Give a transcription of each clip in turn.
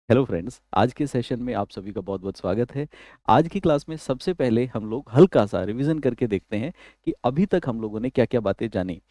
Hello friends, आज के session में आप सभी का बहुत बहुत स्वागत है। आज की क्लास में सबसे पहले हम लोग हल्का सा रिवीजन करके देखते हैं कि अभी तक हम लोगों ने क्या क्या बातें जानी।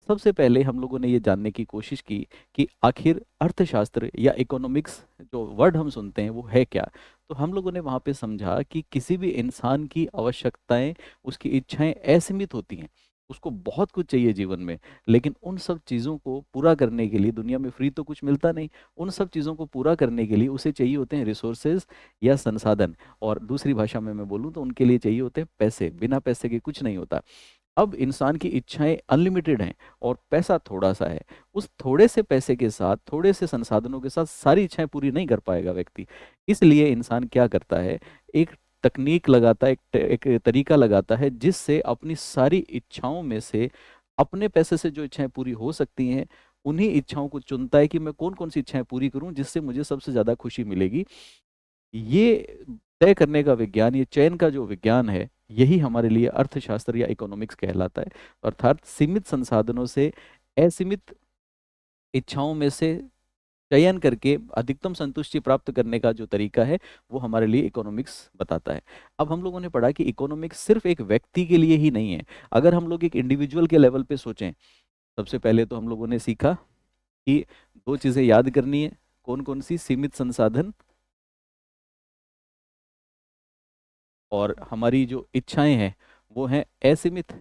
सबसे पहले हम लोगों ने ये जानने की कोशिश की कि आखिर अर्थशास्त्र या इकोनॉमिक्स जो वर्ड हम सुनते हैं वो है क्या। तो हम लोगों ने वहाँ पे समझा कि किसी भी इंसान की आवश्यकताएं, उसकी इच्छाएं असीमित होती हैं। उसको बहुत कुछ चाहिए जीवन में, लेकिन उन सब चीज़ों को पूरा करने के लिए दुनिया में फ्री तो कुछ मिलता नहीं। उन सब चीज़ों को पूरा करने के लिए उसे चाहिए होते हैं रिसोर्सेज या संसाधन, और दूसरी भाषा में मैं बोलूँ तो उनके लिए चाहिए होते हैं पैसे। बिना पैसे के कुछ नहीं होता। अब इंसान की इच्छाएं अनलिमिटेड हैं और पैसा थोड़ा सा है। उस थोड़े से पैसे के साथ, थोड़े से संसाधनों के साथ सारी इच्छाएं पूरी नहीं कर पाएगा व्यक्ति। इसलिए इंसान क्या करता है, एक तकनीक लगाता है, एक तरीका लगाता है जिससे अपनी सारी इच्छाओं में से अपने पैसे से जो इच्छाएं पूरी हो सकती हैं, उन्हीं इच्छाओं को चुनता है कि मैं कौन कौन सी इच्छाएं पूरी करूं जिससे मुझे सबसे ज्यादा खुशी मिलेगी। ये तय करने का विज्ञान, ये चयन का जो विज्ञान है, यही हमारे लिए अर्थशास्त्र या इकोनॉमिक्स कहलाता है। अर्थात सीमित संसाधनों से असीमित इच्छाओं में से चयन करके अधिकतम संतुष्टि प्राप्त करने का जो तरीका है, वो हमारे लिए इकोनॉमिक्स बताता है। अब हम लोगों ने पढ़ा कि इकोनॉमिक्स सिर्फ एक व्यक्ति के लिए ही नहीं है। अगर हम लोग एक इंडिविजुअल के लेवल पे सोचें, सबसे पहले तो हम लोगों ने सीखा कि दो चीजें याद करनी है। कौन कौन सी? सीमित संसाधन और हमारी जो इच्छाएं हैं वो हैं असीमित।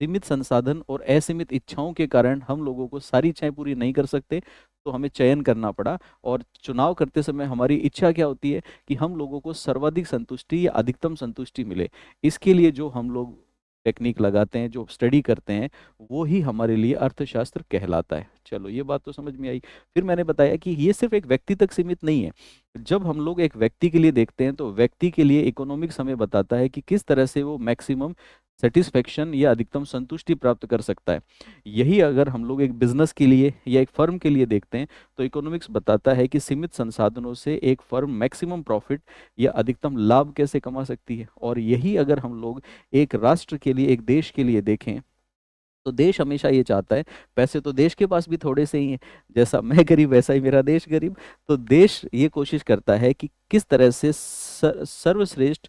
सीमित संसाधन और असीमित इच्छाओं के कारण हम लोगों को सारी इच्छाएं पूरी नहीं कर सकते, तो हमें चयन करना पड़ा। और चुनाव करते समय हमारी इच्छा क्या होती है कि हम लोगों को सर्वाधिक संतुष्टि या अधिकतम संतुष्टि मिले। इसके लिए जो हम लोग टेक्निक लगाते हैं, जो स्टडी करते हैं, वो ही हमारे लिए अर्थशास्त्र कहलाता है। चलो, ये बात तो समझ में आई। फिर मैंने बताया कि ये सिर्फ एक व्यक्ति तक सीमित नहीं है। जब हम लोग एक व्यक्ति के लिए देखते हैं तो व्यक्ति के लिए इकोनॉमिक्स हमें बताता है कि किस तरह से वो मैक्सिमम सेटिस्फेक्शन या अधिकतम संतुष्टि प्राप्त कर सकता है। यही अगर हम लोग एक बिजनेस के लिए या एक फर्म के लिए देखते हैं तो इकोनॉमिक्स बताता है कि सीमित संसाधनों से एक फर्म मैक्सिमम प्रॉफिट या अधिकतम लाभ कैसे कमा सकती है। और यही अगर हम लोग एक राष्ट्र के लिए, एक देश के लिए देखें, तो देश हमेशा ये चाहता है, पैसे तो देश के पास भी थोड़े से ही हैं, जैसा मैं गरीब वैसा ही मेरा देश गरीब। तो देश ये कोशिश करता है कि किस तरह से सर्वश्रेष्ठ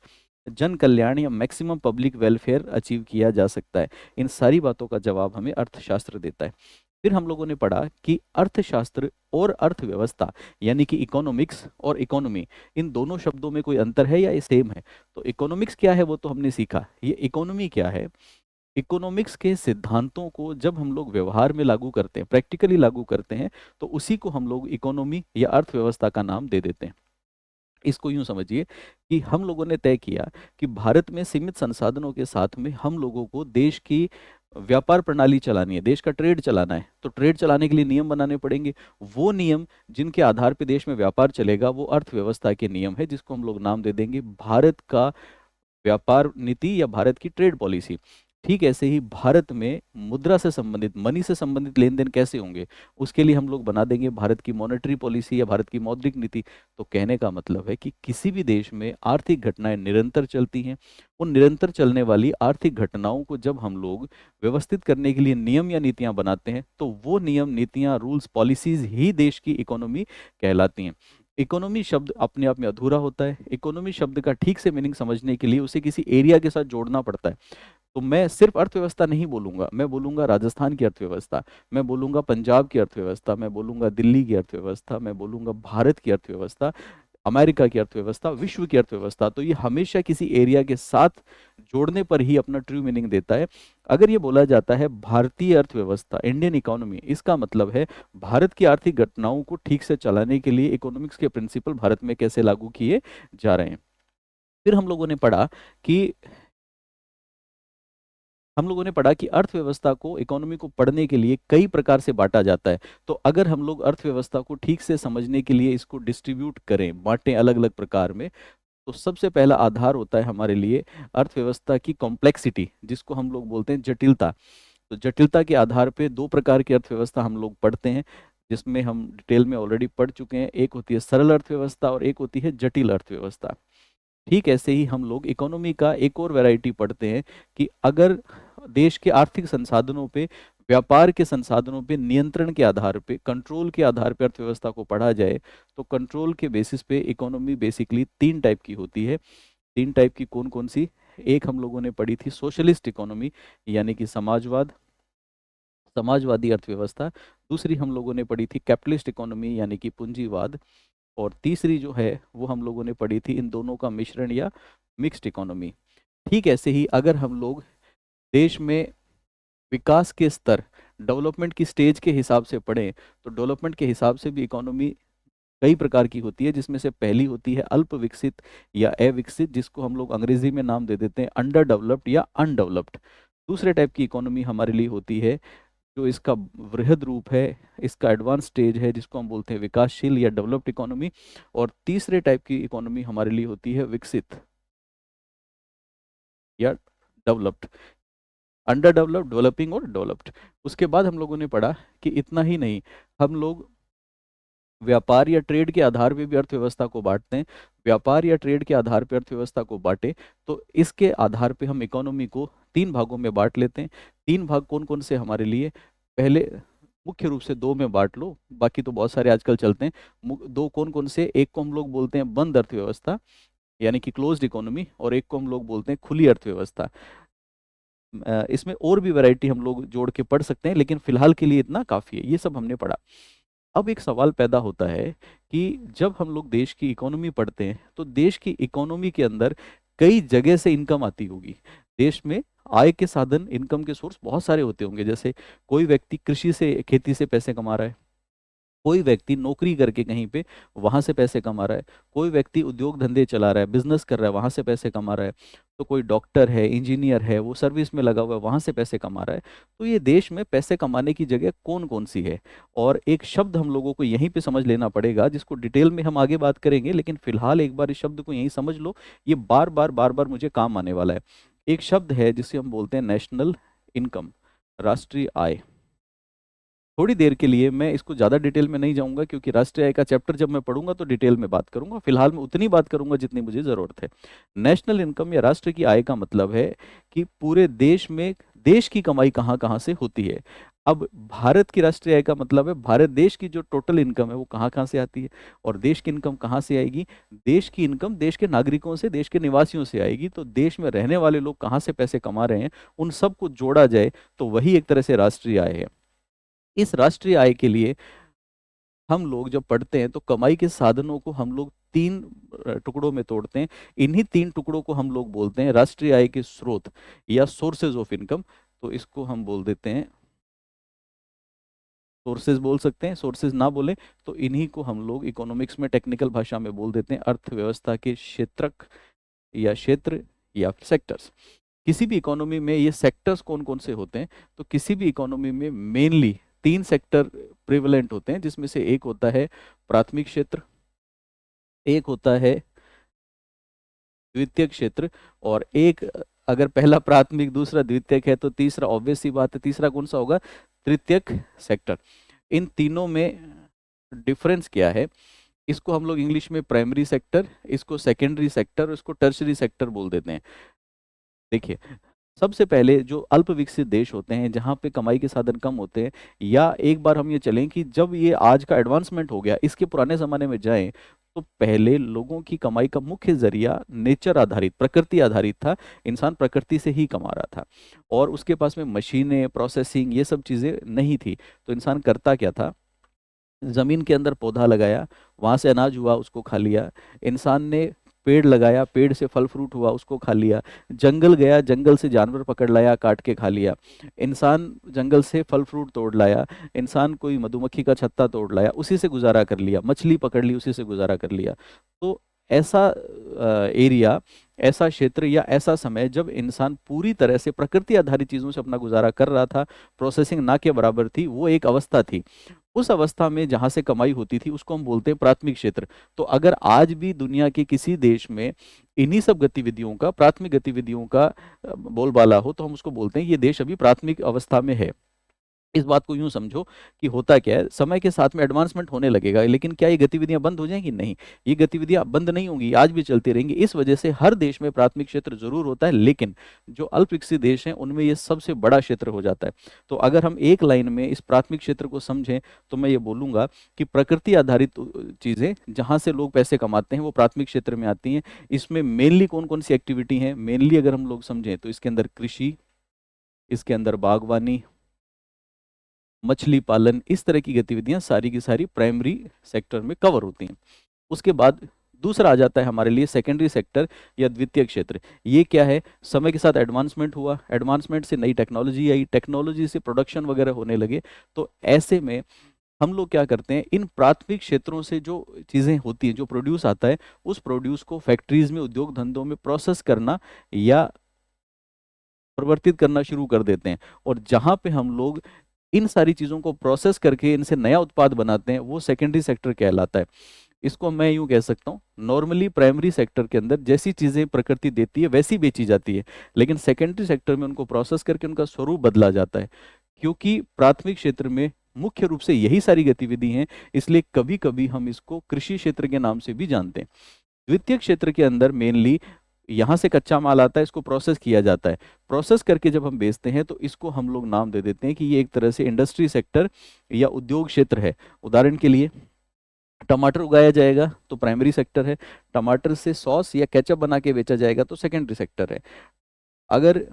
जन कल्याण या मैक्सिमम पब्लिक वेलफेयर अचीव किया जा सकता है। इन सारी बातों का जवाब हमें अर्थशास्त्र देता है। फिर हम लोगों ने पढ़ा कि अर्थशास्त्र और अर्थव्यवस्था, यानी कि इकोनॉमिक्स और इकोनॉमी, इन दोनों शब्दों में कोई अंतर है या ये सेम है? तो इकोनॉमिक्स क्या है वो तो हमने सीखा। ये इकोनॉमी क्या है? इकोनॉमिक्स के सिद्धांतों को जब हम लोग व्यवहार में लागू करते हैं, प्रैक्टिकली लागू करते हैं, तो उसी को हम लोग इकोनॉमी या अर्थव्यवस्था का नाम दे देते हैं। इसको यूं समझिए कि हम लोगों ने तय किया कि भारत में सीमित संसाधनों के साथ में हम लोगों को देश की व्यापार प्रणाली चलानी है, देश का ट्रेड चलाना है। तो ट्रेड चलाने के लिए नियम बनाने पड़ेंगे। वो नियम जिनके आधार पर देश में व्यापार चलेगा वो अर्थव्यवस्था के नियम है, जिसको हम लोग नाम दे देंगे भारत का व्यापार नीति या भारत की ट्रेड पॉलिसी। ठीक ऐसे ही भारत में मुद्रा से संबंधित, मनी से संबंधित लेन देन कैसे होंगे, उसके लिए हम लोग बना देंगे भारत की मॉनेटरी पॉलिसी या भारत की मौद्रिक नीति। तो कहने का मतलब है कि किसी भी देश में आर्थिक घटनाएं निरंतर चलती हैं। उन निरंतर चलने वाली आर्थिक घटनाओं को जब हम लोग व्यवस्थित करने के लिए नियम या नीतियां बनाते हैं, तो वो नियम, नीतियां, रूल्स, पॉलिसीज ही देश की इकोनॉमी कहलाती हैं। इकोनॉमी शब्द अपने आप में अधूरा होता है। इकोनॉमी शब्द का ठीक से मीनिंग समझने के लिए उसे किसी एरिया के साथ जोड़ना पड़ता है। तो मैं सिर्फ अर्थव्यवस्था नहीं बोलूंगा, मैं बोलूंगा राजस्थान की अर्थव्यवस्था, मैं बोलूंगा पंजाब की अर्थव्यवस्था, मैं बोलूंगा दिल्ली की अर्थव्यवस्था, मैं बोलूंगा भारत की अर्थव्यवस्था, अमेरिका की अर्थव्यवस्था, विश्व की अर्थव्यवस्था। तो ये हमेशा किसी एरिया के साथ जोड़ने पर ही अपना ट्रू मीनिंग देता है। अगर ये बोला जाता है भारतीय अर्थव्यवस्था, इंडियन इकोनॉमी, इसका मतलब है भारत की आर्थिक घटनाओं को ठीक से चलाने के लिए इकोनॉमिक्स के प्रिंसिपल भारत में कैसे लागू किए जा रहे हैं। फिर हम लोगों ने पढ़ा कि अर्थव्यवस्था को, इकोनॉमी को पढ़ने के लिए कई प्रकार से बांटा जाता है। तो अगर हम लोग अर्थव्यवस्था को ठीक से समझने के लिए इसको डिस्ट्रीब्यूट करें, बांटें अलग अलग प्रकार में, तो सबसे पहला आधार होता है हमारे लिए अर्थव्यवस्था की कॉम्प्लेक्सिटी, जिसको हम लोग बोलते हैं जटिलता। तो जटिलता के आधार पे दो प्रकार की अर्थव्यवस्था हम लोग पढ़ते हैं, जिसमें हम डिटेल में ऑलरेडी पढ़ चुके हैं। एक होती है सरल अर्थव्यवस्था और एक होती है जटिल अर्थव्यवस्था। ठीक ऐसे ही हम लोग इकोनॉमी का एक और वैरायटी पढ़ते हैं कि अगर देश के आर्थिक संसाधनों पे व्यापार के संसाधनों पे नियंत्रण के आधार पे, कंट्रोल के आधार पे अर्थव्यवस्था को पढ़ा जाए तो कंट्रोल के बेसिस पे इकोनॉमी बेसिकली तीन टाइप की होती है। तीन टाइप की कौन कौन सी? एक हम लोगों ने पढ़ी थी सोशलिस्ट इकोनॉमी, यानी कि समाजवाद, समाजवादी अर्थव्यवस्था। दूसरी हम लोगों ने पढ़ी थी कैपिटलिस्ट इकोनॉमी, यानी कि पूंजीवाद। और तीसरी जो है वो हम लोगों ने पढ़ी थी इन दोनों का मिश्रण या मिक्स्ड इकोनॉमी। ठीक ऐसे ही अगर हम लोग देश में विकास के स्तर, डेवलपमेंट की स्टेज के हिसाब से पढ़ें तो डेवलपमेंट के हिसाब से भी इकोनॉमी कई प्रकार की होती है, जिसमें से पहली होती है अल्प विकसित या अविकसित, जिसको हम लोग अंग्रेजी में नाम दे देते हैं अंडर डेवलप्ड या अनडेवलप्ड। दूसरे टाइप की इकोनॉमी हमारे लिए होती है जो इसका वृहद रूप है, इसका एडवांस स्टेज है, जिसको हम बोलते हैं विकासशील या डेवलप्ड इकोनॉमी। और तीसरे टाइप की इकोनॉमी हमारे लिए होती है विकसित या डेवलप्ड, अंडर डेवलप्ड, डेवलपिंग और डेवलप्ड। उसके बाद हम लोगों ने पढ़ा कि इतना ही नहीं, हम लोग व्यापार या ट्रेड के आधार पे भी अर्थव्यवस्था को बांटते हैं। व्यापार या ट्रेड के आधार पे अर्थव्यवस्था को बांटे तो इसके आधार पे हम इकोनॉमी को तीन भागों में बांट लेते हैं। तीन भाग कौन कौन से हमारे लिए? पहले मुख्य रूप से दो में बांट लो, बाकी तो बहुत सारे आजकल चलते हैं। दो कौन कौन से? एक को हम लोग बोलते हैं बंद अर्थव्यवस्था, यानी कि क्लोज्ड इकोनॉमी, और एक को हम लोग बोलते हैं खुली अर्थव्यवस्था। इसमें और भी वैरायटी हम लोग जोड़ के पढ़ सकते हैं, लेकिन फिलहाल के लिए इतना काफ़ी है, ये सब हमने पढ़ा। अब एक सवाल पैदा होता है कि जब हम लोग देश की इकोनॉमी पढ़ते हैं तो देश की इकोनॉमी के अंदर कई जगह से इनकम आती होगी। देश में आय के साधन, इनकम के सोर्स बहुत सारे होते होंगे। जैसे कोई व्यक्ति कृषि से, खेती से पैसे कमा रहा है, कोई व्यक्ति नौकरी करके कहीं पे वहां से पैसे कमा रहा है, कोई व्यक्ति उद्योग धंधे चला रहा है, बिजनेस कर रहा है, वहां से पैसे कमा रहा है, तो कोई डॉक्टर है, इंजीनियर है, वो सर्विस में लगा हुआ है, वहां से पैसे कमा रहा है। तो ये देश में पैसे कमाने की जगह कौन कौन सी है? और एक शब्द हम लोगों को यहीं पे समझ लेना पड़ेगा, जिसको डिटेल में हम आगे बात करेंगे, लेकिन फिलहाल एक बार इस शब्द को यहीं समझ लो, ये बार बार मुझे काम आने वाला है। एक शब्द है जिसे हम बोलते हैं नेशनल इनकम, राष्ट्रीय आय। थोड़ी देर के लिए मैं इसको ज़्यादा डिटेल में नहीं जाऊंगा, क्योंकि राष्ट्रीय आय का चैप्टर जब मैं पढ़ूंगा तो डिटेल में बात करूंगा। फिलहाल मैं उतनी बात करूंगा जितनी मुझे ज़रूरत है। नेशनल इनकम या राष्ट्र की आय का मतलब है कि पूरे देश में देश की कमाई कहाँ कहाँ से होती है। अब भारत की राष्ट्रीय आय का मतलब है भारत देश की जो टोटल इनकम है वो कहाँ कहाँ से आती है। और देश की इनकम कहाँ से आएगी? देश की इनकम देश के नागरिकों से, देश के निवासियों से आएगी। तो देश में रहने वाले लोग कहाँ से पैसे कमा रहे हैं, उन सबको जोड़ा जाए तो वही एक तरह से राष्ट्रीय आय है। इस राष्ट्रीय आय के लिए हम लोग जब पढ़ते हैं तो कमाई के साधनों को हम लोग तीन टुकड़ों में तोड़ते हैं। इन्हीं तीन टुकड़ों को हम लोग बोलते हैं राष्ट्रीय आय के स्रोत या सोर्सेज ऑफ इनकम। तो इसको हम बोल देते हैं, सोर्सेज बोल सकते हैं, सोर्सेज ना बोले तो इन्हीं को हम लोग इकोनॉमिक्स में टेक्निकल भाषा में बोल देते हैं अर्थव्यवस्था के क्षेत्रक या क्षेत्र या सेक्टर्स। किसी भी इकोनॉमी में ये सेक्टर्स कौन कौन से होते हैं? तो किसी भी इकोनॉमी में मेनली तीन सेक्टर प्रिवलेंट होते हैं, जिसमें से एक होता है प्राथमिक क्षेत्र, एक होता है द्वितीय क्षेत्र, और एक, अगर पहला प्राथमिक दूसरा द्वितीयक है तो तीसरा, ऑब्वियस सी बात है, तीसरा कौन सा होगा? तृतीयक सेक्टर। इन तीनों में डिफरेंस क्या है? इसको हम लोग इंग्लिश में प्राइमरी सेक्टर, इसको सेकेंडरी सेक्टर, इसको टर्शरी सेक्टर बोल देते हैं। देखिए, सबसे पहले जो अल्प विकसित देश होते हैं जहाँ पे कमाई के साधन कम होते हैं, या एक बार हम ये चलें कि जब ये आज का एडवांसमेंट हो गया, इसके पुराने ज़माने में जाएं तो पहले लोगों की कमाई का मुख्य जरिया नेचर आधारित, प्रकृति आधारित था। इंसान प्रकृति से ही कमा रहा था और उसके पास में मशीनें, प्रोसेसिंग, ये सब चीज़ें नहीं थी। तो इंसान करता क्या था? जमीन के अंदर पौधा लगाया, वहां से अनाज हुआ, उसको खा लिया। इंसान ने पेड़ लगाया, पेड़ से फल फ्रूट हुआ, उसको खा लिया। जंगल गया, जंगल से जानवर पकड़ लाया, काट के खा लिया। इंसान जंगल से फल फ्रूट तोड़ लाया, इंसान कोई मधुमक्खी का छत्ता तोड़ लाया, उसी से गुजारा कर लिया। मछली पकड़ ली, उसी से गुजारा कर लिया। तो ऐसा एरिया, ऐसा क्षेत्र या ऐसा समय जब इंसान पूरी तरह से प्रकृति आधारित चीज़ों से अपना गुजारा कर रहा था, प्रोसेसिंग ना के बराबर थी, वो एक अवस्था थी। उस अवस्था में जहां से कमाई होती थी उसको हम बोलते हैं प्राथमिक क्षेत्र। तो अगर आज भी दुनिया के किसी देश में इन्हीं सब गतिविधियों का, प्राथमिक गतिविधियों का बोलबाला हो, तो हम उसको बोलते हैं ये देश अभी प्राथमिक अवस्था में है। इस बात को यूं समझो कि होता क्या है, समय के साथ में एडवांसमेंट होने लगेगा, लेकिन क्या ये गतिविधियां बंद हो जाएंगी? नहीं, ये गतिविधियां बंद नहीं होंगी, आज भी चलती रहेंगी। इस वजह से हर देश में प्राथमिक क्षेत्र जरूर होता है, लेकिन जो अल्प विकसित देश हैं उनमें ये सबसे बड़ा क्षेत्र हो जाता है। तो अगर हम एक लाइन में इस प्राथमिक क्षेत्र को समझें तो मैं ये बोलूंगा कि प्रकृति आधारित चीजें जहां से लोग पैसे कमाते हैं वो प्राथमिक क्षेत्र में आती हैं। इसमें मेनली कौन कौन सी एक्टिविटी हैं? मेनली अगर हम लोग समझें तो इसके अंदर कृषि, इसके अंदर बागवानी, मछली पालन, इस तरह की गतिविधियां सारी की सारी प्राइमरी सेक्टर में कवर होती हैं। उसके बाद दूसरा आ जाता है हमारे लिए सेकेंडरी सेक्टर या द्वितीय क्षेत्र। ये क्या है? समय के साथ एडवांसमेंट हुआ, एडवांसमेंट से नई टेक्नोलॉजी आई, टेक्नोलॉजी से प्रोडक्शन वगैरह होने लगे। तो ऐसे में हम लोग क्या करते हैं, इन प्राथमिक क्षेत्रों से जो चीज़ें होती हैं, जो प्रोड्यूस आता है, उस प्रोड्यूस को फैक्ट्रीज में, उद्योग धंधों में प्रोसेस करना या परिवर्तित करना शुरू कर देते हैं। और जहाँ पे हम लोग इन सारी चीज़ों को प्रोसेस करके इनसे नया उत्पाद बनाते हैं, वो सेकेंडरी सेक्टर कहलाता है। इसको मैं यूं कह सकता हूँ, नॉर्मली प्राइमरी सेक्टर के अंदर जैसी चीज़ें प्रकृति देती है वैसी बेची जाती है, लेकिन सेकेंडरी सेक्टर में उनको प्रोसेस करके उनका स्वरूप बदला जाता है। क्योंकि प्राथमिक क्षेत्र में मुख्य रूप से यही सारी गतिविधि हैं, इसलिए कभी कभी हम इसको कृषि क्षेत्र के नाम से भी जानते हैं। द्वितीय क्षेत्र के अंदर मेनली यहाँ से कच्चा माल आता है, इसको प्रोसेस किया जाता है। प्रोसेस करके जब हम बेचते हैं तो इसको हम लोग नाम दे देते हैं कि ये एक तरह से इंडस्ट्री सेक्टर या उद्योग क्षेत्र है। उदाहरण के लिए टमाटर उगाया जाएगा तो प्राइमरी सेक्टर है, टमाटर से सॉस या केचप बना के बेचा जाएगा तो सेकेंडरी सेक्टर है। अगर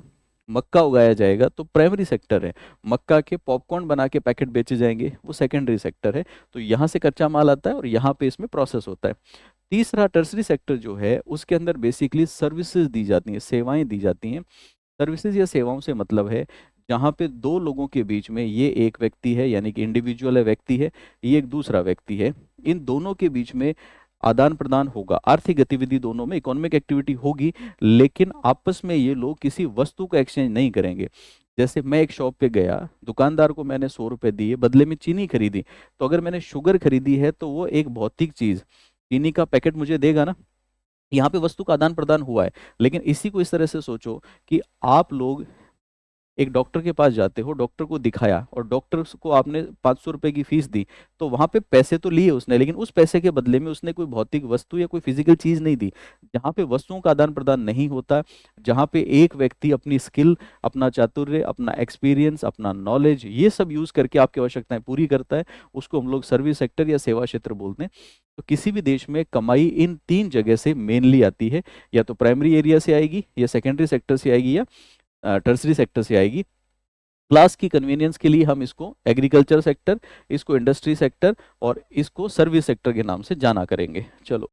मक्का उगाया जाएगा तो प्राइमरी सेक्टर है, मक्का के पॉपकॉर्न बना के पैकेट बेचे जाएंगे, वो सेकेंडरी सेक्टर है। तो यहाँ से कच्चा माल आता है और यहाँ पे इसमें प्रोसेस होता है। तीसरा टर्सरी सेक्टर जो है, उसके अंदर बेसिकली सर्विसेज दी जाती हैं, सेवाएं दी जाती हैं। सर्विसेज या सेवाओं से मतलब है जहाँ पे दो लोगों के बीच में, ये एक व्यक्ति है यानी कि इंडिविजुअल है, व्यक्ति है, ये एक दूसरा व्यक्ति है, इन दोनों के बीच में आदान प्रदान होगा, आर्थिक गतिविधि दोनों में, इकोनॉमिक एक्टिविटी होगी, लेकिन आपस में ये लोग किसी वस्तु का एक्सचेंज नहीं करेंगे। जैसे मैं एक शॉप पे गया, दुकानदार को मैंने 100 रुपए दिए, बदले में चीनी खरीदी, तो अगर मैंने शुगर खरीदी है तो वो एक भौतिक चीज, चीनी का पैकेट मुझे देगा ना, यहाँ पे वस्तु का आदान प्रदान हुआ है। लेकिन इसी को इस तरह से सोचो कि आप लोग एक डॉक्टर के पास जाते हो, डॉक्टर को दिखाया और डॉक्टर को आपने 500 रुपए की फीस दी, तो वहां पे पैसे तो लिए उसने, लेकिन उस पैसे के बदले में उसने कोई भौतिक वस्तु या कोई फिजिकल चीज नहीं दी। जहाँ पे वस्तुओं का आदान प्रदान नहीं होता, जहाँ पे एक व्यक्ति अपनी स्किल, अपना चातुर्य, अपना एक्सपीरियंस, अपना नॉलेज, ये सब यूज करके आपकी आवश्यकताएं पूरी करता है, उसको हम लोग सर्विस सेक्टर या सेवा क्षेत्र बोलते हैं। तो किसी भी देश में कमाई इन तीन जगह से मेनली आती है, या तो प्राइमरी एरिया से आएगी, या सेकेंडरी सेक्टर से आएगी, या टर्सरी सेक्टर से आएगी। क्लास की कन्वीनियंस के लिए हम इसको एग्रीकल्चर सेक्टर, इसको इंडस्ट्री सेक्टर और इसको सर्विस सेक्टर के नाम से जाना करेंगे। चलो।